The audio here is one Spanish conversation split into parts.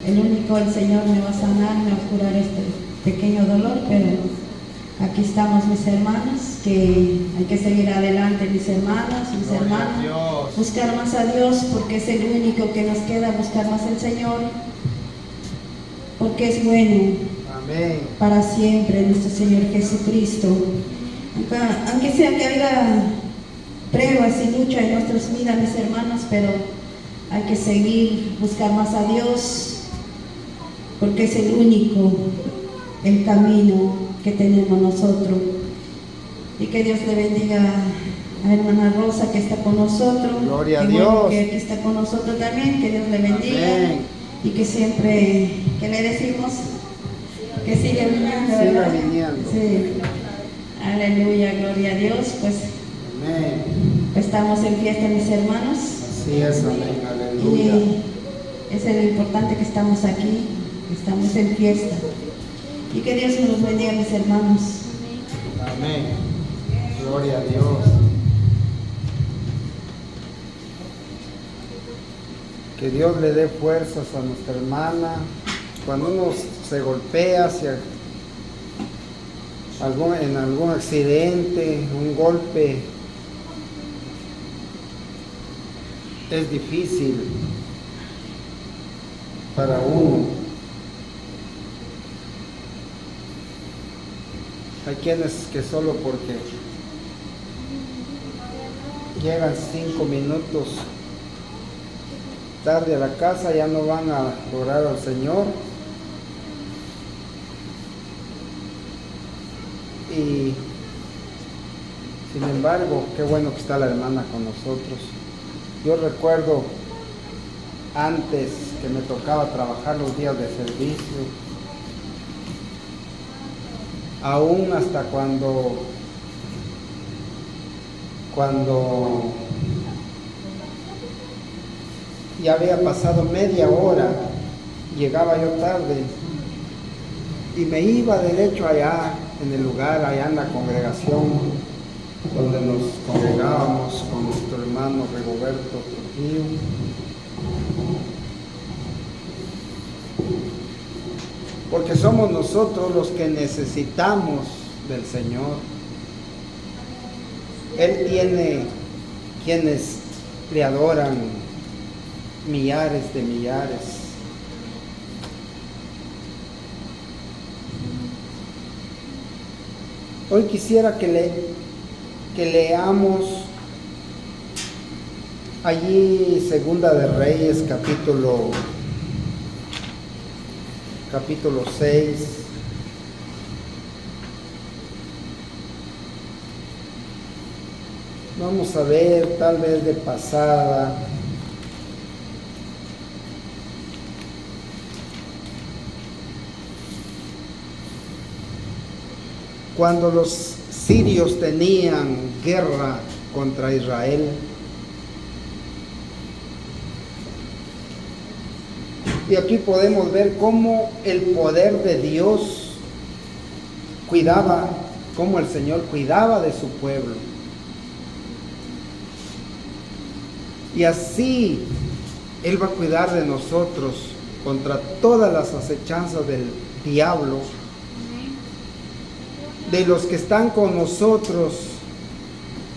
el único, el Señor me va a sanar, me va a curar este pequeño dolor, pero aquí estamos mis hermanos, que hay que seguir adelante mis hermanos, mis hermanos, buscar más a Dios, porque es el único que nos queda, buscar más al Señor, porque es bueno. Amén. Para siempre nuestro Señor Jesucristo. Aunque sea que haya pruebas y lucha en nuestras vidas, mis hermanos, pero hay que seguir, buscar más a Dios, porque es el único, el camino que tenemos nosotros. Y que Dios le bendiga a hermana Rosa, que está con nosotros. Gloria a Dios. Que aquí está con nosotros también, que Dios le bendiga. Amén. Y que siempre, que le decimos, que siga viniendo, ¿verdad? Siga viniendo. Sí. Aleluya, gloria a Dios. Pues amén. Estamos en fiesta, mis hermanos. Así es, amén, aleluya. Y es lo importante que estamos aquí, estamos en fiesta. Y que Dios nos bendiga, mis hermanos. Amén. Gloria a Dios. Que Dios le dé fuerzas a nuestra hermana. Cuando uno se golpea en algún accidente, un golpe, es difícil para uno. Hay quienes que solo porque llegan 5 minutos tarde a la casa ya no van a orar al Señor. Y sin embargo, qué bueno que está la hermana con nosotros. Yo recuerdo antes que me tocaba trabajar los días de servicio, aún hasta cuando ya había pasado media hora, llegaba yo tarde y me iba derecho allá en el lugar, allá en la congregación donde nos congregábamos con nuestro hermano Rigoberto Trujillo. Porque somos nosotros los que necesitamos del Señor. Él tiene quienes le adoran, millares de millares. Hoy quisiera que leamos allí Segunda de Reyes, capítulo 6. Vamos a ver, tal vez de pasada, cuando los sirios tenían guerra contra Israel. Y aquí podemos ver cómo el poder de Dios cuidaba, cómo el Señor cuidaba de su pueblo. Y así Él va a cuidar de nosotros contra todas las acechanzas del diablo, de los que están con nosotros,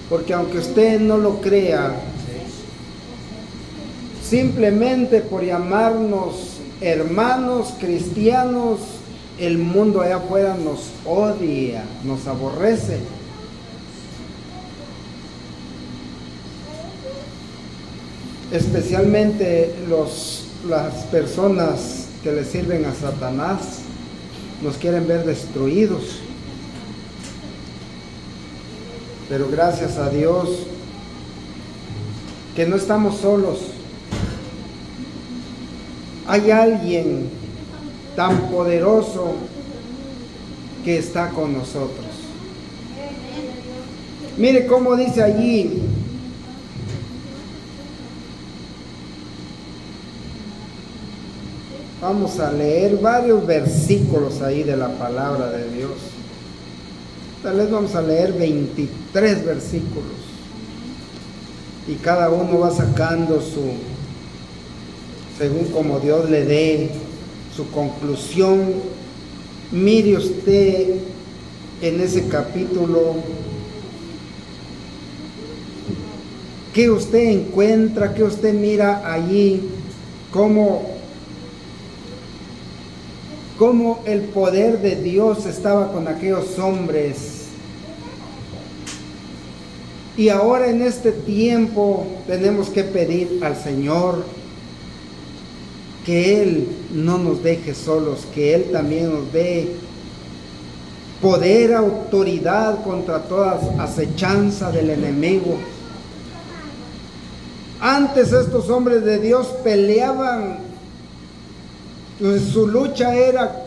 porque aunque usted no lo crea, simplemente por llamarnos hermanos cristianos, el mundo allá afuera nos odia, nos aborrece. Especialmente las personas que le sirven a Satanás, nos quieren ver destruidos. Pero gracias a Dios que no estamos solos. Hay alguien tan poderoso que está con nosotros. Mire cómo dice allí. Vamos a leer varios versículos ahí de la palabra de Dios. Tal vez vamos a leer 23 versículos. Y cada uno va sacando según como Dios le dé su conclusión. Mire usted en ese capítulo que usted encuentra, que usted mira allí, cómo el poder de Dios estaba con aquellos hombres. Y ahora en este tiempo tenemos que pedir al Señor que Él no nos deje solos, que Él también nos dé poder, autoridad contra toda acechanza del enemigo. Antes estos hombres de Dios peleaban, su lucha era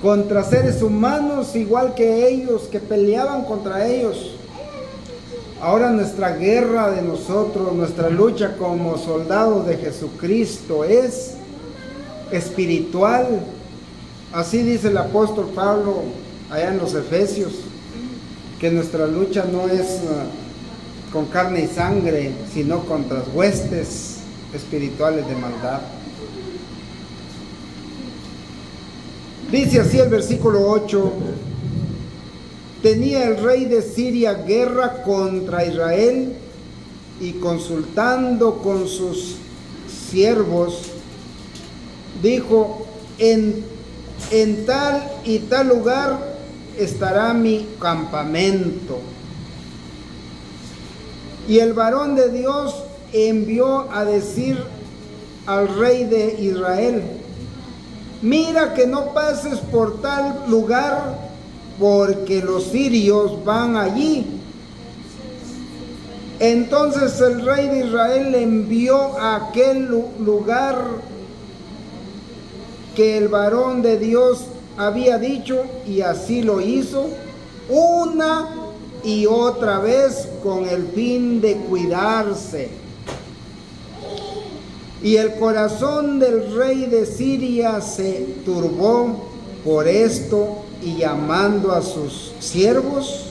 contra seres humanos igual que ellos, que peleaban contra ellos. Ahora nuestra guerra de nosotros, nuestra lucha como soldados de Jesucristo es espiritual. Así dice el apóstol Pablo allá en los Efesios, que nuestra lucha no es con carne y sangre, sino contra huestes espirituales de maldad. Dice así el versículo 8: tenía el rey de Siria guerra contra Israel, y consultando con sus siervos, dijo: en tal y tal lugar estará mi campamento. Y el varón de Dios envió a decir al rey de Israel: mira que no pases por tal lugar, porque los sirios van allí. Entonces el rey de Israel envió a aquel lugar que el varón de Dios había dicho, y así lo hizo una y otra vez con el fin de cuidarse. Y el corazón del rey de Siria se turbó por esto, y llamando a sus siervos,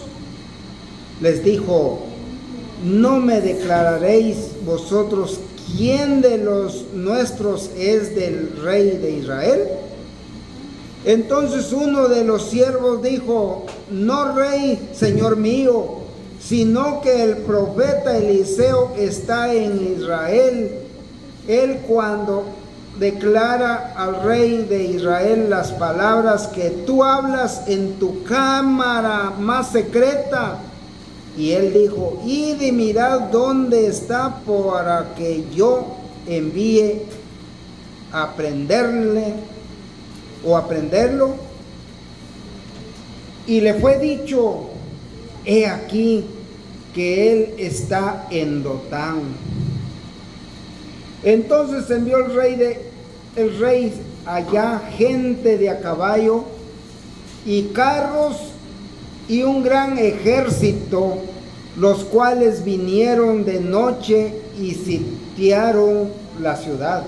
les dijo: ¿no me declararéis vosotros quién de los nuestros es del rey de Israel? Entonces uno de los siervos dijo: no, rey, señor mío, sino que el profeta Eliseo está en Israel. Él, cuando declara al rey de Israel las palabras que tú hablas en tu cámara más secreta. Y él dijo: id y mirad dónde está, para que yo envíe a prenderle o a prenderlo. Y le fue dicho: he aquí que él está en Dotán. Entonces envió el rey allá gente de a caballo y carros y un gran ejército, los cuales vinieron de noche y sitiaron la ciudad.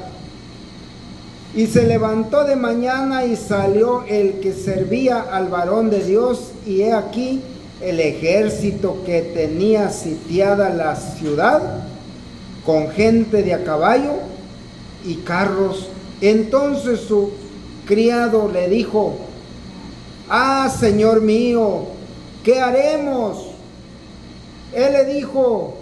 Y se levantó de mañana y salió el que servía al varón de Dios, y he aquí el ejército que tenía sitiada la ciudad, con gente de a caballo y carros. Entonces su criado le dijo: señor mío, ¿qué haremos? Él le dijo: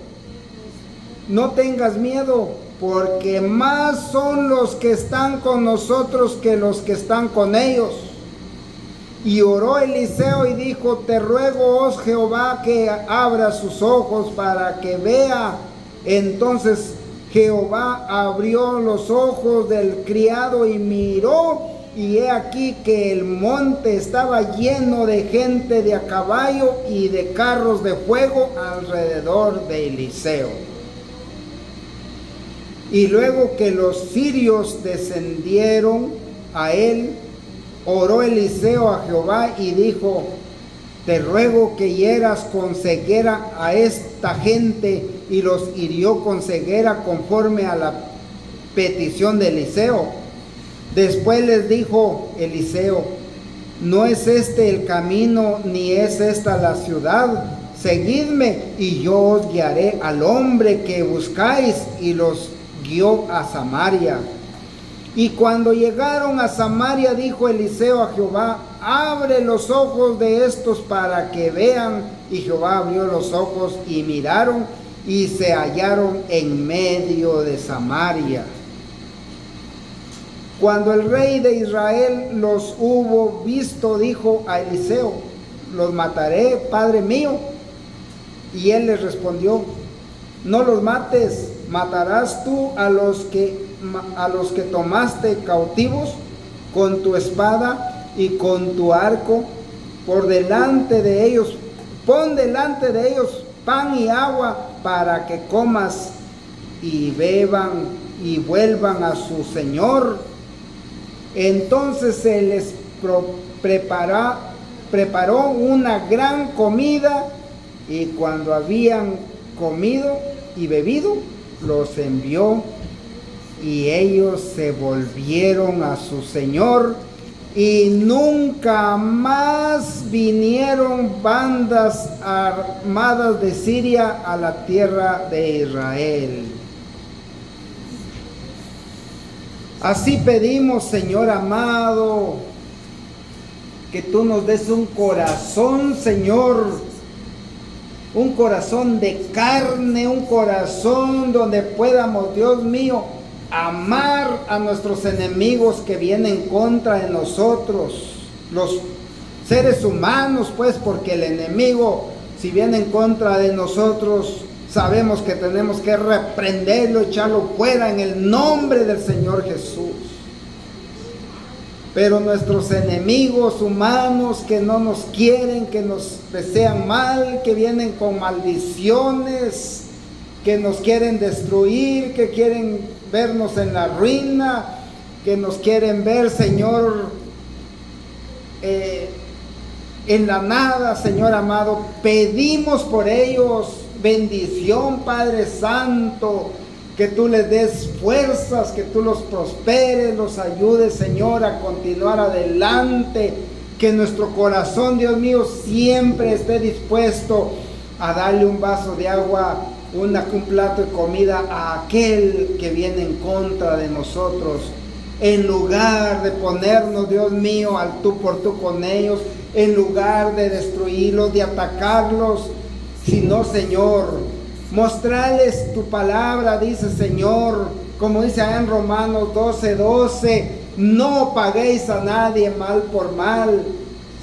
no tengas miedo, porque más son los que están con nosotros que los que están con ellos. Y oró Eliseo y dijo: te ruego, oh Jehová, que abra sus ojos para que vea. Entonces Jehová abrió los ojos del criado y miró, y he aquí que el monte estaba lleno de gente de a caballo y de carros de fuego alrededor de Eliseo. Y luego que los sirios descendieron a él, oró Eliseo a Jehová y dijo: te ruego que hieras con ceguera a esta gente. Y los hirió con ceguera conforme a la petición de Eliseo. Después les dijo Eliseo: no es este el camino, ni es esta la ciudad. Seguidme y yo os guiaré al hombre que buscáis. Y los guió a Samaria. Y cuando llegaron a Samaria, dijo Eliseo a Jehová: abre los ojos de estos para que vean. Y Jehová abrió los ojos y miraron, y se hallaron en medio de Samaria. Cuando el rey de Israel los hubo visto, dijo a Eliseo: los mataré, padre mío. Y él les respondió: no los mates. ¿Matarás tú a los que tomaste cautivos con tu espada y con tu arco? Pon delante de ellos pan y agua para que comas y beban y vuelvan a su señor. Entonces se les preparó una gran comida, y cuando habían comido y bebido, los envió, y ellos se volvieron a su señor, y nunca más vinieron bandas armadas de Siria a la tierra de Israel. Así pedimos, Señor amado, que tú nos des un corazón, Señor, un corazón de carne, un corazón donde podamos, Dios mío, amar a nuestros enemigos que vienen contra de nosotros, los seres humanos, pues, porque el enemigo, si viene en contra de nosotros, sabemos que tenemos que reprenderlo, echarlo fuera en el nombre del Señor Jesús. Pero nuestros enemigos humanos que no nos quieren, que nos desean mal, que vienen con maldiciones, que nos quieren destruir, que quieren vernos en la ruina, que nos quieren ver, Señor, en la nada, Señor amado, pedimos por ellos bendición, Padre Santo, que tú les des fuerzas, que tú los prosperes, los ayudes, Señor, a continuar adelante, que nuestro corazón, Dios mío, siempre esté dispuesto a darle un vaso de agua, un plato de comida a aquel que viene en contra de nosotros, en lugar de ponernos, Dios mío, al tú por tú con ellos, en lugar de destruirlos, de atacarlos, sino, Señor, mostrarles tu palabra, dice Señor, como dice allá en Romanos 12:12, no paguéis a nadie mal por mal,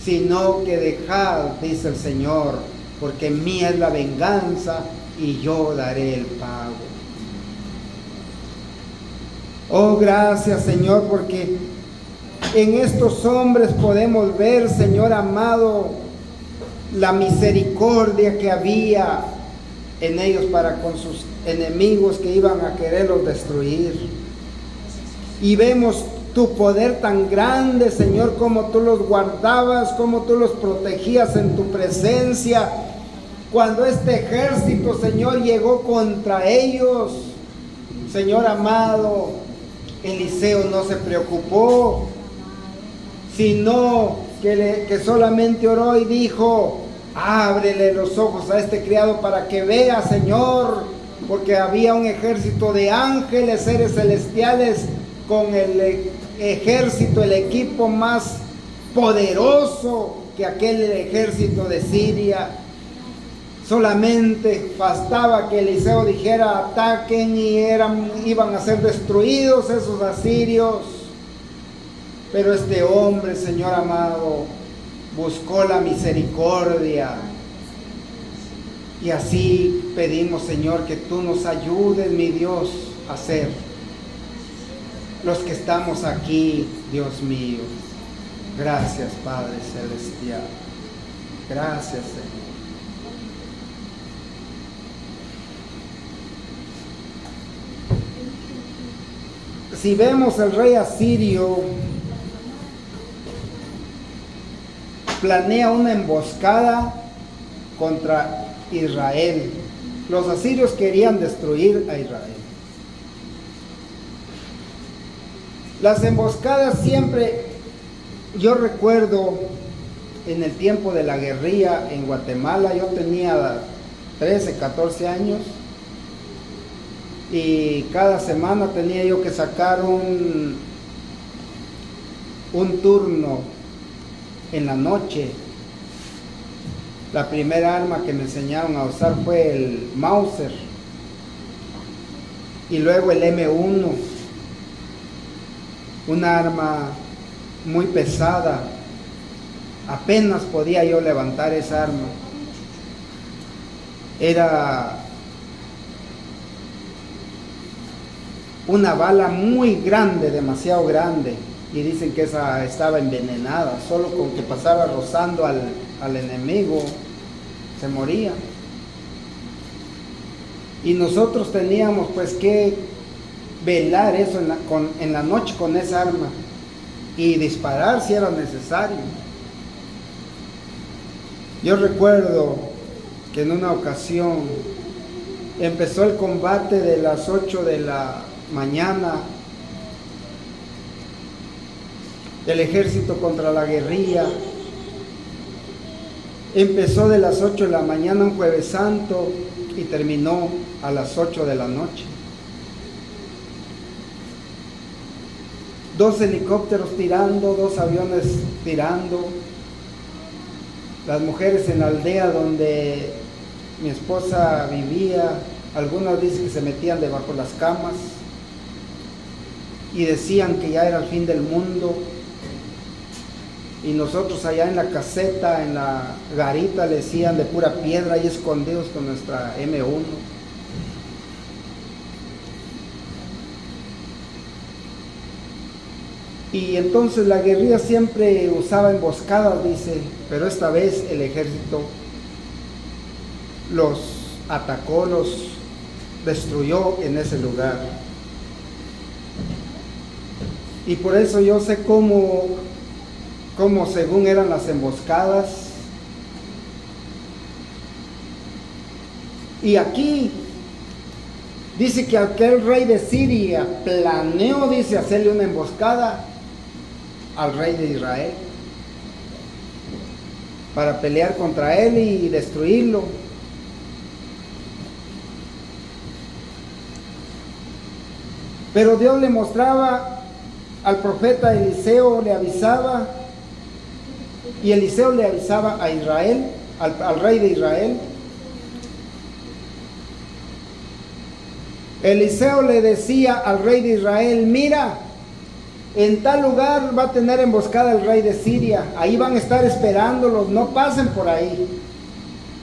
sino que dejad, dice el Señor, porque mía es la venganza y yo daré el pago. Oh, gracias, Señor, porque en estos hombres podemos ver, Señor amado, la misericordia que había en ellos para con sus enemigos que iban a quererlos destruir. Y vemos tu poder tan grande, Señor, como tú los guardabas, como tú los protegías en tu presencia. Cuando este ejército, Señor, llegó contra ellos, Señor amado, Eliseo no se preocupó, sino que solamente oró y dijo: ábrele los ojos a este criado para que vea, Señor, porque había un ejército de ángeles, seres celestiales, con el ejército, el equipo más poderoso que aquel ejército de Siria. Solamente bastaba que Eliseo dijera: ataquen, y iban a ser destruidos esos asirios. Pero este hombre, Señor amado, buscó la misericordia. Y así pedimos, Señor, que tú nos ayudes, mi Dios, a ser los que estamos aquí, Dios mío. Gracias, Padre Celestial. Gracias, Señor. Si vemos, el rey asirio planea una emboscada contra Israel. Los asirios querían destruir a Israel. Las emboscadas siempre, yo recuerdo en el tiempo de la guerrilla en Guatemala, yo tenía 13, 14 años, y cada semana tenía yo que sacar un turno en la noche. La primera arma que me enseñaron a usar fue el Mauser y luego el M1, una arma muy pesada. Apenas podía yo levantar esa arma. Era una bala muy grande, demasiado grande, y dicen que esa estaba envenenada. Solo con que pasara rozando al enemigo se moría. Y nosotros teníamos pues que velar eso en la noche con esa arma y disparar si era necesario. Yo recuerdo que en una ocasión empezó el combate de las 8 de la mañana, el ejército contra la guerrilla. Empezó de las 8 de la mañana un Jueves Santo y terminó a las 8 de la noche. 2 helicópteros tirando, 2 aviones tirando. Las mujeres en la aldea donde mi esposa vivía, algunas dicen que se metían debajo de las camas y decían que ya era el fin del mundo. Y nosotros allá en la caseta, en la garita, le decían de pura piedra, ahí escondidos con nuestra M1. Y entonces la guerrilla siempre usaba emboscadas, dice, pero esta vez el ejército los atacó, los destruyó en ese lugar. Y por eso yo sé cómo según eran las emboscadas. Y aquí dice que aquel rey de Siria planeó, dice, hacerle una emboscada al rey de Israel para pelear contra él y destruirlo. Pero Dios le mostraba al profeta Eliseo, le avisaba, y Eliseo le avisaba a Israel, al rey de Israel. Eliseo le decía al rey de Israel: mira, en tal lugar va a tener emboscada el rey de Siria, ahí van a estar esperándolos, no pasen por ahí.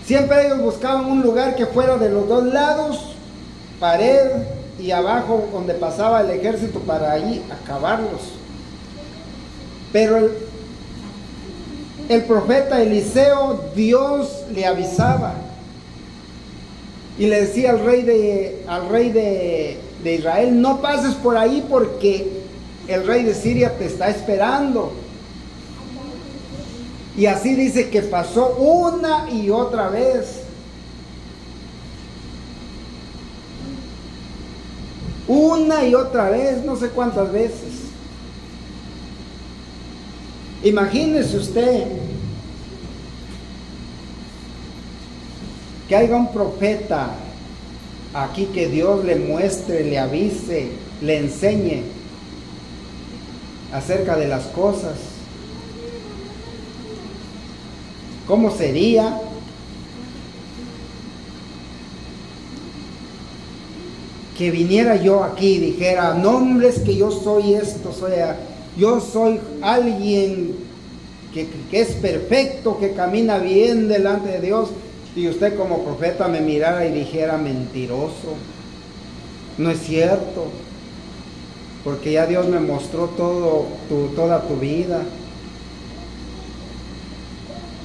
Siempre ellos buscaban un lugar que fuera de los dos lados, pared y abajo donde pasaba el ejército, para allí acabarlos. Pero el profeta Eliseo, Dios le avisaba y le decía al rey de Israel: no pases por ahí porque el rey de Siria te está esperando. Y así dice que pasó una y otra vez. Una y otra vez, no sé cuántas veces. Imagínese usted que haya un profeta aquí, que Dios le muestre, le avise, le enseñe acerca de las cosas. ¿Cómo sería? Que viniera yo aquí y dijera: no, hombre, es que yo soy esto, yo soy alguien que es perfecto, que camina bien delante de Dios, y usted como profeta me mirara y dijera: mentiroso, no es cierto, porque ya Dios me mostró toda tu vida.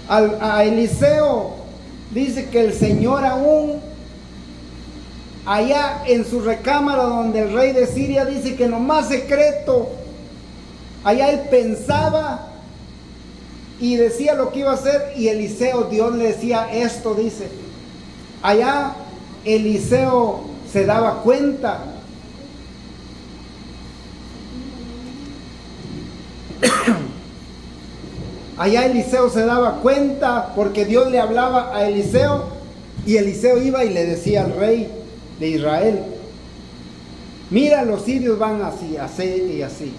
A Eliseo dice que el Señor aún allá en su recámara donde el rey de Siria, dice que lo más secreto, allá él pensaba y decía lo que iba a hacer, y Eliseo, Dios le decía esto, dice. Allá Eliseo se daba cuenta. Allá Eliseo se daba cuenta porque Dios le hablaba a Eliseo, y Eliseo iba y le decía al rey de Israel: mira, los sirios van así, así y así.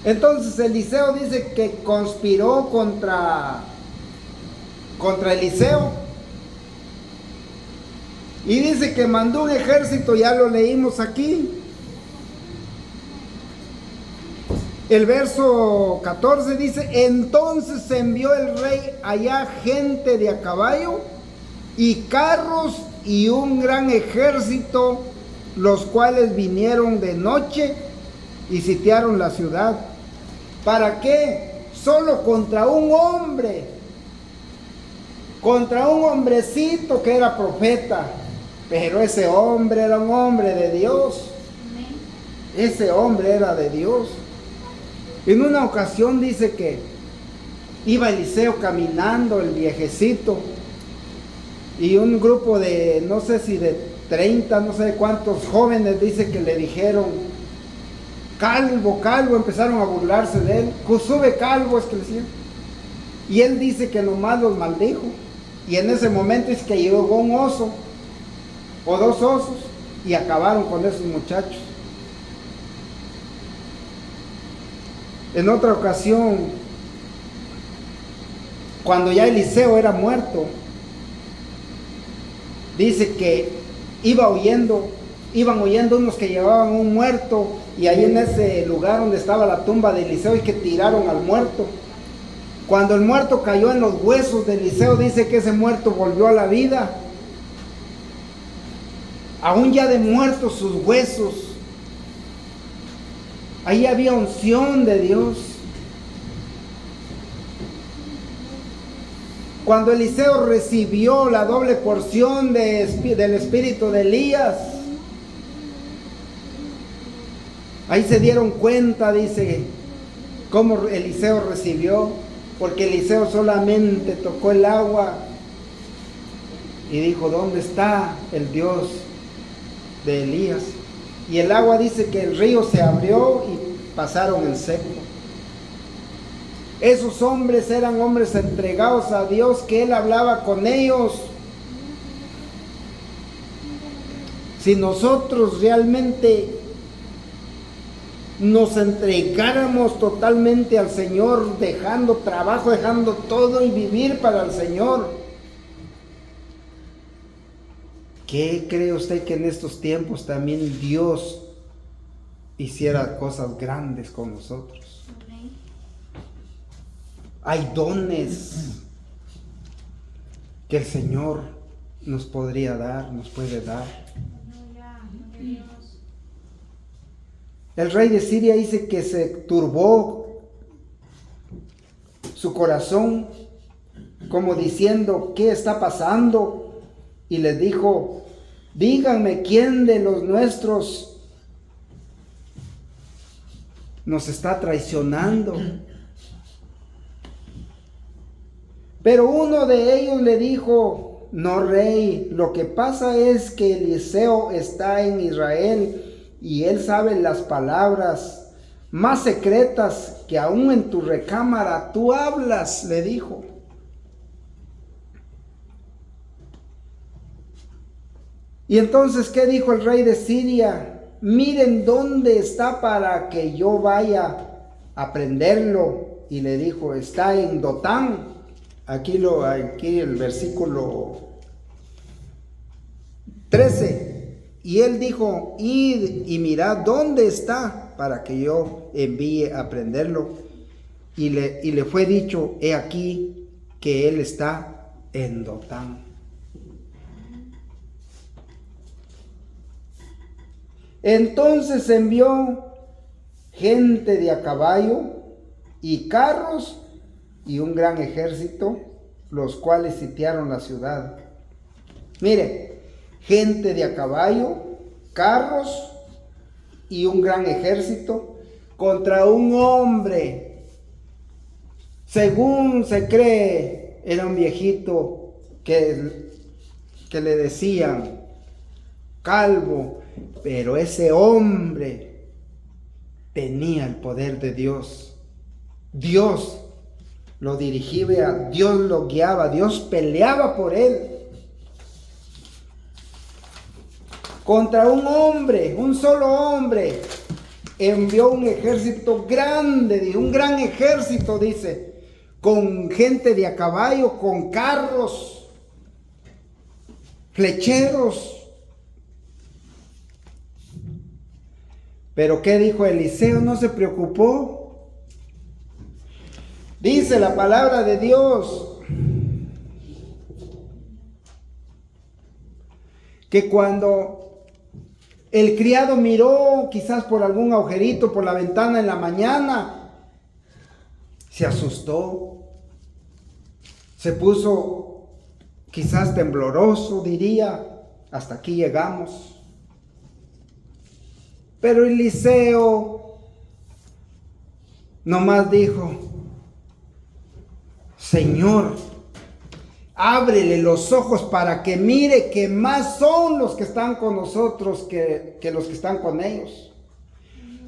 Entonces Eliseo dice que conspiró contra Eliseo. Y dice que mandó un ejército, ya lo leímos aquí. El verso 14 dice, entonces envió el rey allá gente de a caballo y carros y un gran ejército, los cuales vinieron de noche y sitiaron la ciudad. ¿Para qué? Solo contra un hombre, contra un hombrecito que era profeta, pero ese hombre era un hombre de Dios. Ese hombre era de Dios. En una ocasión dice que iba Eliseo caminando, el viejecito, y un grupo de, no sé si de 30, no sé cuántos jóvenes, dice que le dijeron, calvo, calvo, empezaron a burlarse de él. Sube calvo, es que le decían. Y él dice que nomás los maldijo. Y en ese momento es que llegó un oso, o dos osos, y acabaron con esos muchachos. En otra ocasión, cuando ya Eliseo era muerto, dice que iban oyendo unos que llevaban un muerto, y ahí en ese lugar donde estaba la tumba de Eliseo, y que tiraron al muerto. Cuando el muerto cayó en los huesos de Eliseo, dice que ese muerto volvió a la vida. Aún ya de muertos sus huesos, ahí había unción de Dios. Cuando Eliseo recibió la doble porción del espíritu de Elías, ahí se dieron cuenta, dice, cómo Eliseo recibió, porque Eliseo solamente tocó el agua y dijo, ¿dónde está el Dios de Elías? Y el agua dice que el río se abrió y pasaron en seco. Esos hombres eran hombres entregados a Dios, que Él hablaba con ellos. Si nosotros realmente nos entregáramos totalmente al Señor, dejando trabajo, dejando todo y vivir para el Señor, ¿qué cree usted que en estos tiempos también Dios hiciera cosas grandes con nosotros? Hay dones que el Señor nos podría dar, nos puede dar. El rey de Siria dice que se turbó su corazón, como diciendo, ¿qué está pasando? Y les dijo, díganme quién de los nuestros nos está traicionando. Pero uno de ellos le dijo, no, rey, lo que pasa es que Eliseo está en Israel y él sabe las palabras más secretas que aún en tu recámara tú hablas, le dijo. Y entonces, ¿qué dijo el rey de Siria? Miren dónde está para que yo vaya a prenderlo. Y le dijo, está en Dotán. Aquí el versículo 13. Y él dijo, id y mirad dónde está para que yo envíe a prenderlo. Y le fue dicho, he aquí que él está en Dotán. Entonces envió gente de a caballo y carros y un gran ejército, los cuales sitiaron la ciudad. Mire, gente de a caballo, carros y un gran ejército contra un hombre. Según se cree, era un viejito que le decían calvo, pero ese hombre tenía el poder de Dios. Dios lo dirigía, Dios lo guiaba, Dios peleaba por él. Contra un hombre, un solo hombre, envió un ejército grande, un gran ejército, dice, con gente de a caballo, con carros, flecheros. Pero ¿qué dijo Eliseo? No se preocupó. Dice la palabra de Dios que cuando el criado miró quizás por algún agujerito por la ventana en la mañana, se asustó, se puso quizás tembloroso, diría, hasta aquí llegamos. Pero Eliseo nomás dijo: Señor, ábrele los ojos para que mire que más son los que están con nosotros que los que están con ellos.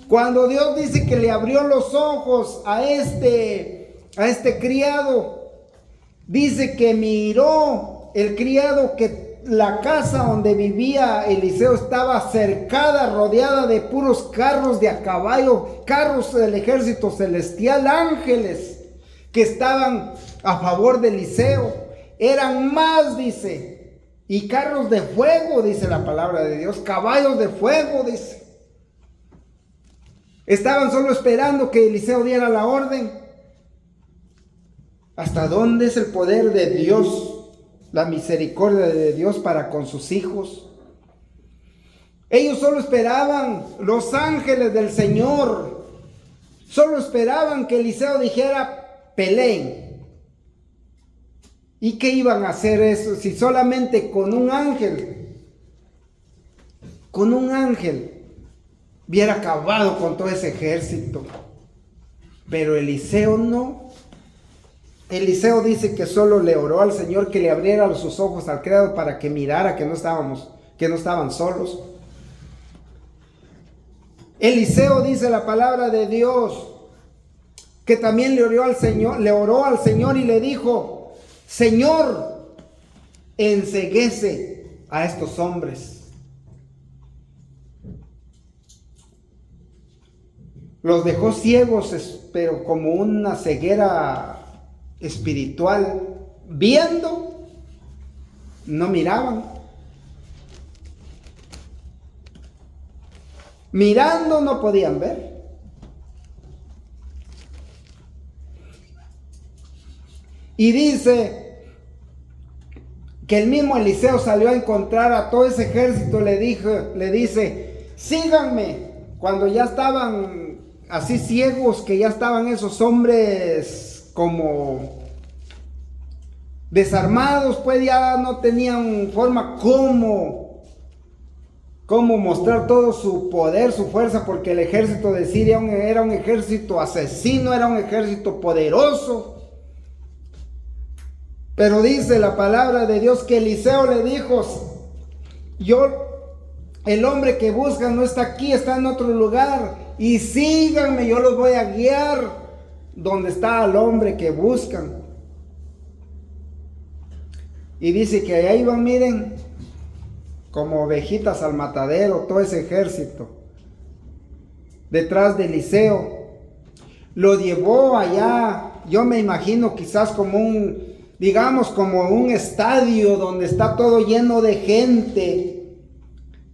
Cuando Dios dice que le abrió los ojos a este criado, dice que miró el criado que la casa donde vivía Eliseo estaba cercada, rodeada de puros carros de a caballo, carros del ejército celestial, ángeles que estaban a favor de Eliseo. Eran más, dice, y carros de fuego, dice la palabra de Dios, caballos de fuego, dice. Estaban solo esperando que Eliseo diera la orden. ¿Hasta dónde es el poder de Dios? La misericordia de Dios para con sus hijos. Ellos solo esperaban, los ángeles del Señor, solo esperaban que Eliseo dijera: peleen. ¿Y qué iban a hacer eso si solamente con un ángel hubiera acabado con todo ese ejército? Pero Eliseo no. Eliseo dice que solo le oró al Señor que le abriera sus ojos al criado para que mirara que no estaban solos. Eliseo, dice la palabra de Dios, que también le oró al Señor y le dijo: Señor, enceguece a estos hombres. Los dejó ciegos, pero como una ceguera espiritual, viendo, no miraban, mirando no podían ver. Y dice que el mismo Eliseo salió a encontrar a todo ese ejército, le dice: síganme. Cuando ya estaban así ciegos, que ya estaban esos hombres como desarmados, pues ya no tenían forma cómo mostrar todo su poder, su fuerza, porque el ejército de Siria era un ejército asesino, era un ejército poderoso. Pero dice la palabra de Dios que Eliseo le dijo: el hombre que buscan no está aquí, está en otro lugar, y síganme, yo los voy a guiar donde está el hombre que buscan. Y dice que allá iban, miren, como ovejitas al matadero, todo ese ejército detrás de Eliseo. Lo llevó allá, yo me imagino quizás como un estadio donde está todo lleno de gente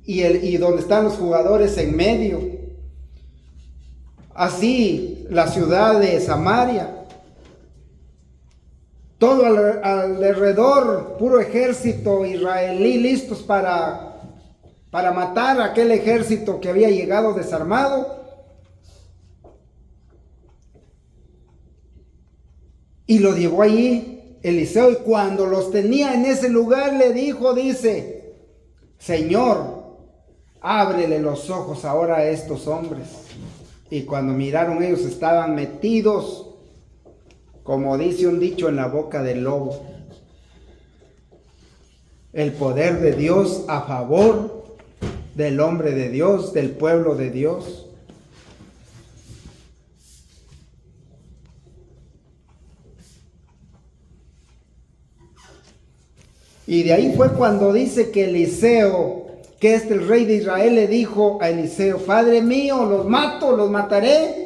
y donde están los jugadores en medio. Así la ciudad de Samaria, todo alrededor, puro ejército israelí listos para matar a aquel ejército que había llegado desarmado. Y lo llevó allí Eliseo, y cuando los tenía en ese lugar le dijo, dice: Señor, ábrele los ojos ahora a estos hombres. Y cuando miraron, ellos estaban metidos, como dice un dicho, en la boca del lobo. El poder de Dios a favor del hombre de Dios, del pueblo de Dios. Y de ahí fue cuando dice que Eliseo que el rey de Israel le dijo a Eliseo: Padre mío, los mato, los mataré.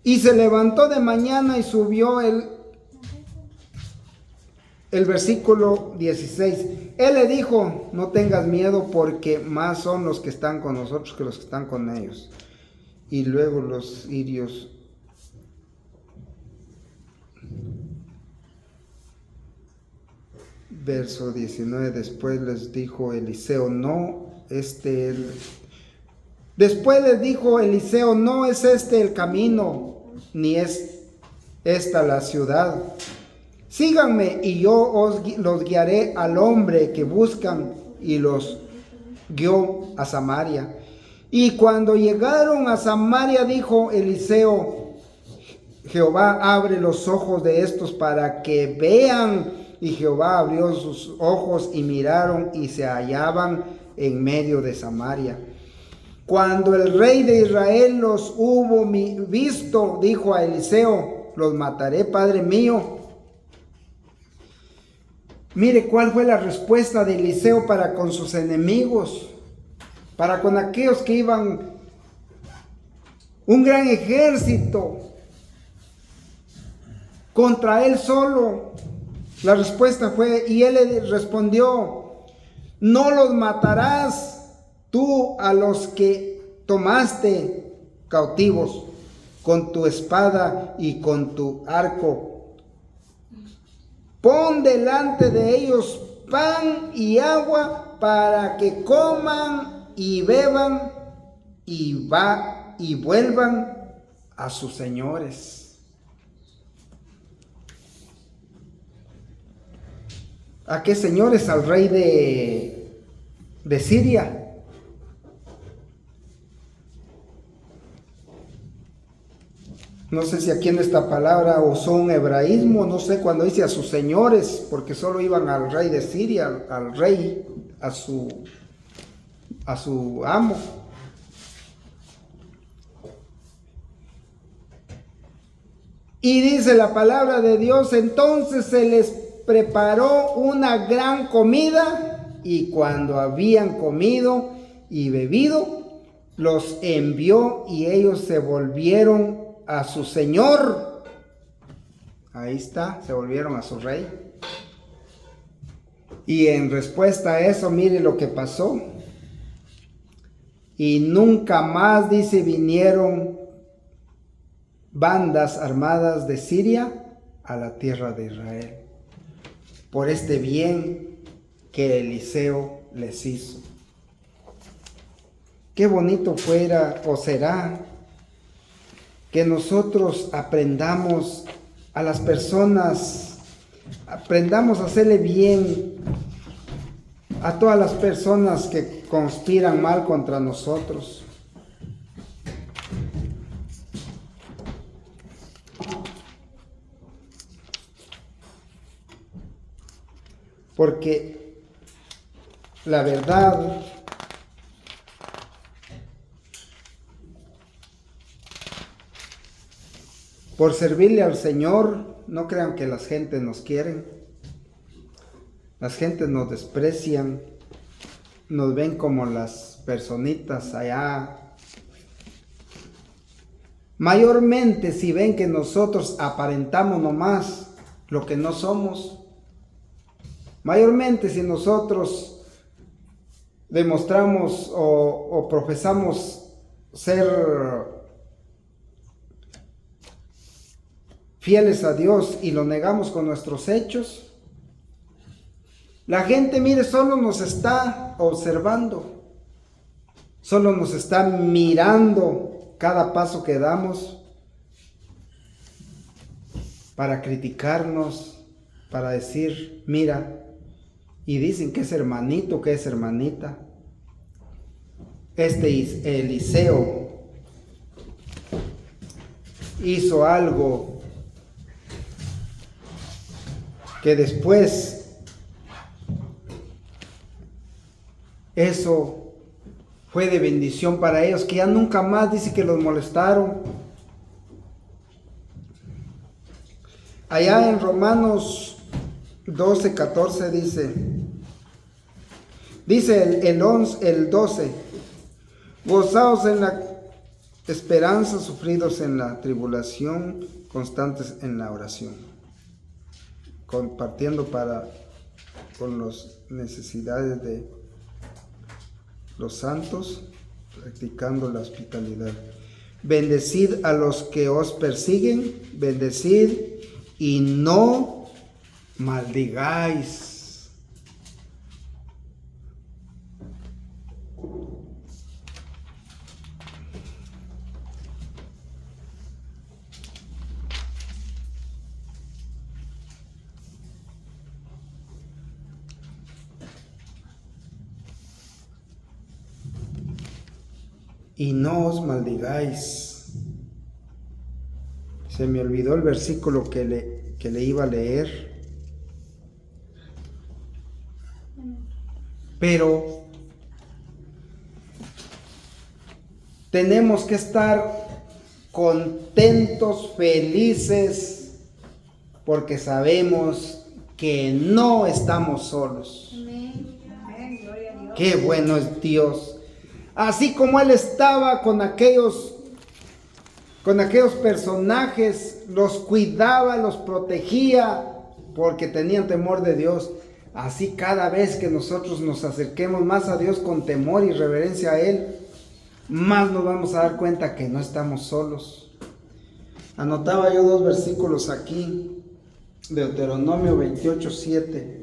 Y se levantó de mañana y subió el versículo 16. Él le dijo: no tengas miedo, porque más son los que están con nosotros que los que están con ellos. Y luego los sirios. Verso 19. Después les dijo Eliseo: Después les dijo Eliseo: no es este el camino, ni es esta la ciudad. Síganme y yo los guiaré al hombre que buscan. Y los guió a Samaria. Y cuando llegaron a Samaria, dijo Eliseo: Jehová, abre los ojos de estos para que vean. Y Jehová abrió sus ojos y miraron, y se hallaban en medio de Samaria. Cuando el rey de Israel los hubo visto, dijo a Eliseo: los mataré, padre mío. Mire cuál fue la respuesta de Eliseo para con sus enemigos, para con aquellos que iban, un gran ejército contra él solo. La respuesta fue, y él le respondió: no los matarás tú a los que tomaste cautivos con tu espada y con tu arco. Pon delante de ellos pan y agua para que coman y beban y vuelvan a sus señores. ¿A qué señores? Al rey de Siria. No sé si aquí en esta palabra usó un hebraísmo, no sé, cuando dice a sus señores, porque solo iban al rey de Siria, al rey, a su amo. Y dice la palabra de Dios: entonces se les preparó una gran comida, y cuando habían comido y bebido, los envió, y ellos se volvieron a su señor. Ahí está, se volvieron a su rey. Y en respuesta a eso, mire lo que pasó. Y nunca más, dice, vinieron bandas armadas de Siria a la tierra de Israel, por este bien que Eliseo les hizo. Qué bonito fuera o será que nosotros aprendamos a las personas, aprendamos a hacerle bien a todas las personas que conspiran mal contra nosotros. Porque la verdad, por servirle al Señor, no crean que las gentes nos quieren. Las gentes nos desprecian, nos ven como las personitas allá. Mayormente si ven que nosotros aparentamos nomás lo que no somos. Mayormente si nosotros demostramos o profesamos ser fieles a Dios y lo negamos con nuestros hechos, la gente, mire, solo nos está observando, solo nos está mirando cada paso que damos para criticarnos, para decir, mira, y dicen que es hermanito, que es hermanita. Este Eliseo hizo algo que después eso fue de bendición para ellos, que ya nunca más dice que los molestaron. Allá en Romanos 12:14 dice el 12, gozaos en la esperanza, sufridos en la tribulación, constantes en la oración, compartiendo con las necesidades de los santos, practicando la hospitalidad. Bendecid a los que os persiguen, bendecid y no maldigáis. Y no os maldigáis. Se me olvidó el versículo que le iba a leer. Pero tenemos que estar contentos, felices, porque sabemos que no estamos solos. Qué bueno es Dios. Así como Él estaba con aquellos personajes, los cuidaba, los protegía, porque tenían temor de Dios. Así cada vez que nosotros nos acerquemos más a Dios con temor y reverencia a Él, más nos vamos a dar cuenta que no estamos solos. Anotaba yo 2 versículos aquí, Deuteronomio 28:7.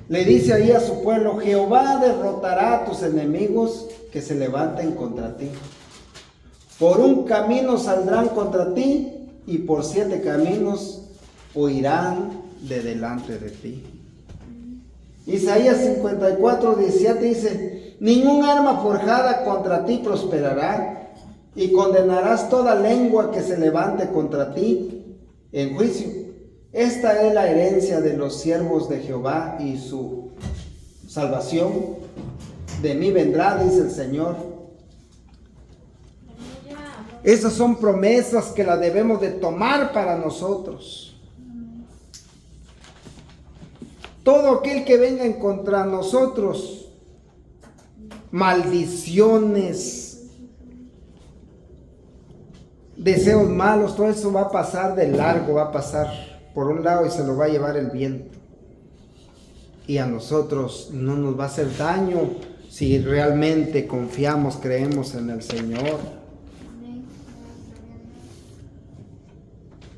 Le dice ahí a su pueblo: Jehová derrotará a tus enemigos que se levanten contra ti. Por un camino saldrán contra ti, y por 7 caminos huirán de delante de ti. Isaías 54:17 dice: ningún arma forjada contra ti prosperará, y condenarás toda lengua que se levante contra ti en juicio. Esta es la herencia de los siervos de Jehová, y su salvación de mí vendrá, dice el Señor. Esas son promesas que las debemos de tomar para nosotros. Todo aquel que venga en contra de nosotros, maldiciones, deseos malos, todo eso va a pasar de largo, va a pasar por un lado y se lo va a llevar el viento. Y a nosotros no nos va a hacer daño si realmente confiamos, creemos en el Señor.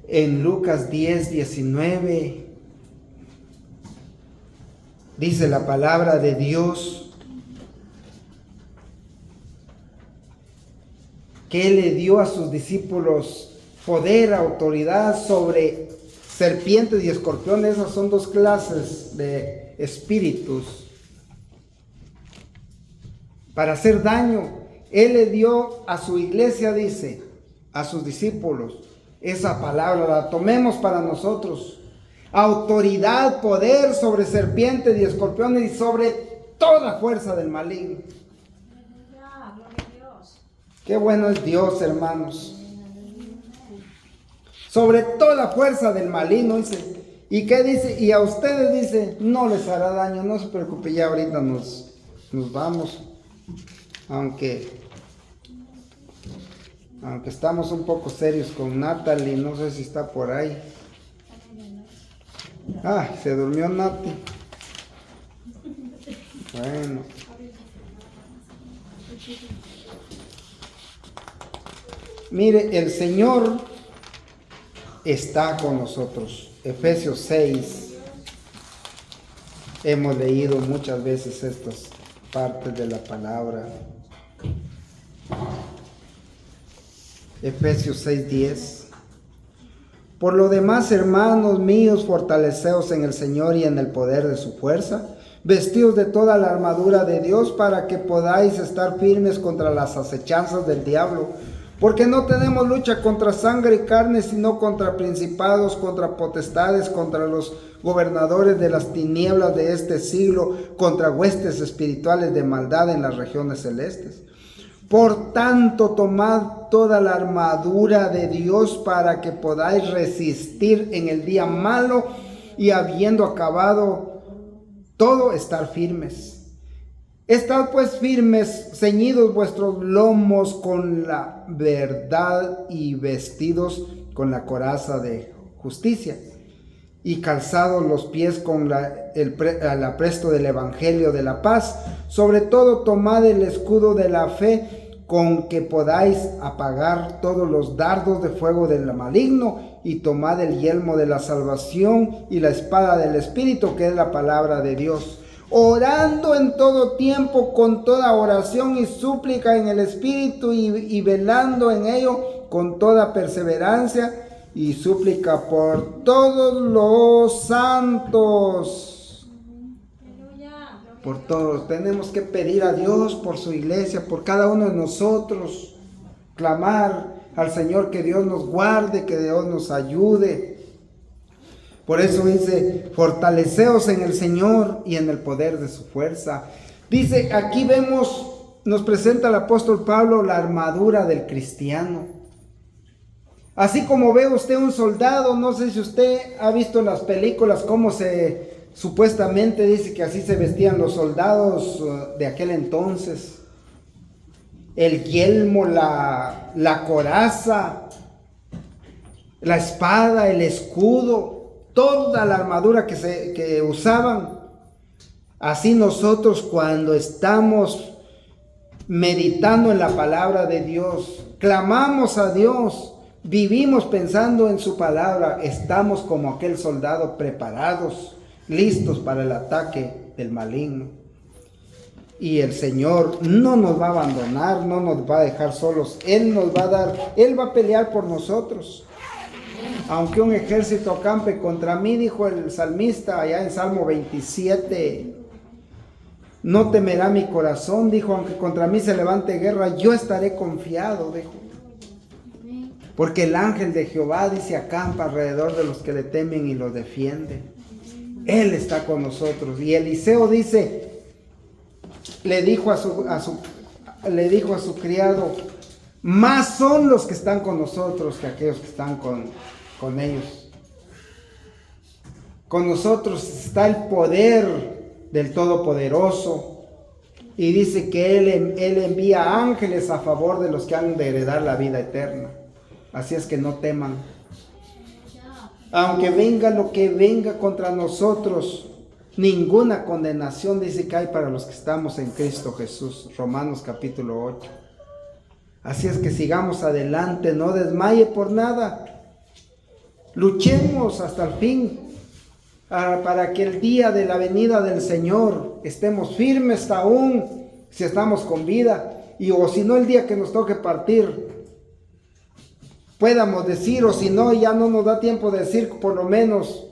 En Lucas 10:19 dice la palabra de Dios que Él le dio a sus discípulos poder, autoridad sobre serpientes y escorpiones. Esas son 2 clases de espíritus para hacer daño. Él le dio a su iglesia, dice, a sus discípulos, esa palabra, la tomemos para nosotros. Autoridad, poder sobre serpientes y escorpiones y sobre toda fuerza del maligno. Qué bueno es Dios, hermanos. Sobre toda fuerza del maligno, dice. ¿Y qué dice? Y a ustedes dice, no les hará daño, no se preocupe, ya ahorita nos vamos. Aunque estamos un poco serios con Natalie, no sé si está por ahí. Se durmió Nati. Bueno. Mire, el Señor está con nosotros. Efesios 6. Hemos leído muchas veces estas partes de la palabra. Efesios 6:10. Por lo demás, hermanos míos, fortaleceos en el Señor y en el poder de su fuerza, vestidos de toda la armadura de Dios para que podáis estar firmes contra las acechanzas del diablo. Porque no tenemos lucha contra sangre y carne, sino contra principados, contra potestades, contra los gobernadores de las tinieblas de este siglo, contra huestes espirituales de maldad en las regiones celestes. Por tanto, tomad toda la armadura de Dios para que podáis resistir en el día malo y habiendo acabado todo, estar firmes. Estad pues firmes, ceñidos vuestros lomos con la verdad y vestidos con la coraza de justicia y calzados los pies con el apresto del evangelio de la paz. Sobre todo tomad el escudo de la fe con que podáis apagar todos los dardos de fuego del maligno, y tomad el yelmo de la salvación y la espada del Espíritu, que es la palabra de Dios, orando en todo tiempo con toda oración y súplica en el Espíritu, y velando en ello con toda perseverancia y súplica por todos los santos. Por todos, tenemos que pedir a Dios por su iglesia, por cada uno de nosotros, clamar al Señor que Dios nos guarde, que Dios nos ayude. Por eso dice, fortaleceos en el Señor y en el poder de su fuerza. Dice, aquí vemos, nos presenta el apóstol Pablo la armadura del cristiano. Así como ve usted un soldado, no sé si usted ha visto en las películas cómo supuestamente dice que así se vestían los soldados de aquel entonces. El yelmo, la coraza, la espada, el escudo, toda la armadura que usaban. Así nosotros, cuando estamos meditando en la palabra de Dios, clamamos a Dios, vivimos pensando en su palabra, estamos como aquel soldado preparados, listos para el ataque del maligno. Y el Señor no nos va a abandonar, no nos va a dejar solos. Él nos va a dar, Él va a pelear por nosotros. Aunque un ejército acampe contra mí, dijo el salmista allá en Salmo 27, no temerá mi corazón, dijo, aunque contra mí se levante guerra, yo estaré confiado, dijo. Porque el ángel de Jehová, dice, acampa alrededor de los que le temen y los defiende. Él está con nosotros. Y Eliseo dice, le dijo a su criado, más son los que están con nosotros que aquellos que están con ellos. Con nosotros está el poder del Todopoderoso. Y dice que Él envía ángeles a favor de los que han de heredar la vida eterna. Así es que no teman. Aunque venga lo que venga contra nosotros, ninguna condenación dice que hay para los que estamos en Cristo Jesús. Romanos capítulo 8. Así es que sigamos adelante, no desmaye por nada. Luchemos hasta el fin para que el día de la venida del Señor estemos firmes aún si estamos con vida, o si no el día que nos toque partir, podamos decir, o si no, ya no nos da tiempo de decir, por lo menos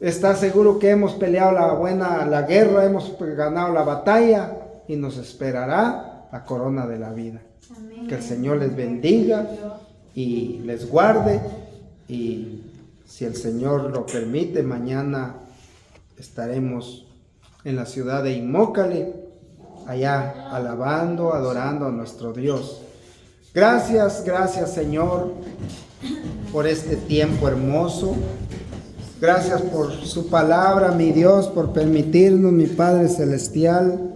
está seguro que hemos peleado la guerra, hemos ganado la batalla y nos esperará la corona de la vida. Amén. Que el Señor les bendiga y les guarde, y si el Señor lo permite, mañana estaremos en la ciudad de Imócali, allá alabando, adorando a nuestro Dios. Gracias Señor por este tiempo hermoso. Gracias por su palabra, mi Dios, por permitirnos, mi Padre Celestial,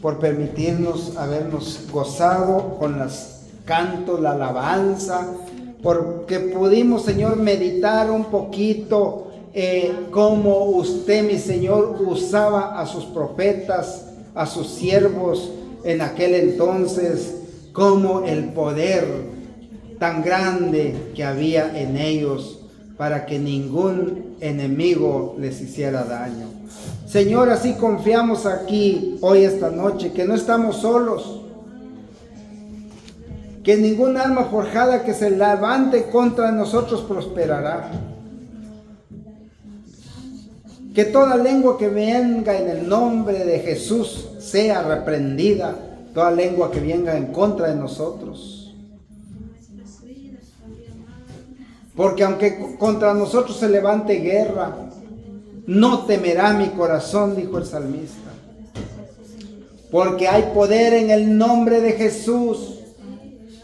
por permitirnos habernos gozado con los cantos, la alabanza, porque pudimos, Señor, meditar un poquito cómo usted, mi Señor, usaba a sus profetas, a sus siervos en aquel entonces, como el poder tan grande que había en ellos para que ningún enemigo les hiciera daño. Señor, así confiamos aquí hoy esta noche, que no estamos solos, que ningún arma forjada que se levante contra nosotros prosperará, que toda lengua que venga en el nombre de Jesús sea reprendida, toda lengua que venga en contra de nosotros. Porque aunque contra nosotros se levante guerra, no temerá mi corazón, dijo el salmista. porque hay poder en el nombre de Jesús.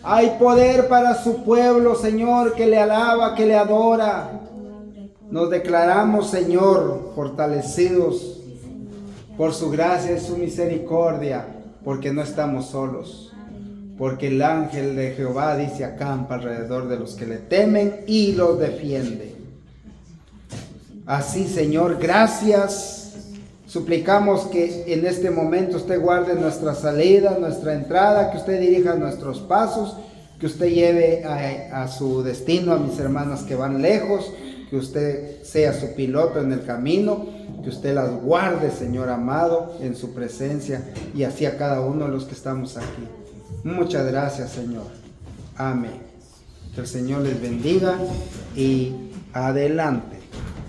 Hay poder para su pueblo, Señor, que le alaba, que le adora. Nos declaramos, Señor, fortalecidos por su gracia y su misericordia, porque no estamos solos, porque el ángel de Jehová dice acampa alrededor de los que le temen y los defiende. Así, Señor, gracias. Suplicamos que en este momento usted guarde nuestra salida, nuestra entrada, que usted dirija nuestros pasos, que usted lleve a su destino a mis hermanas que van lejos, que usted sea su piloto en el camino, que usted las guarde, Señor amado, en su presencia, y así a cada uno de los que estamos aquí. Muchas gracias, Señor. Amén. Que el Señor les bendiga y adelante.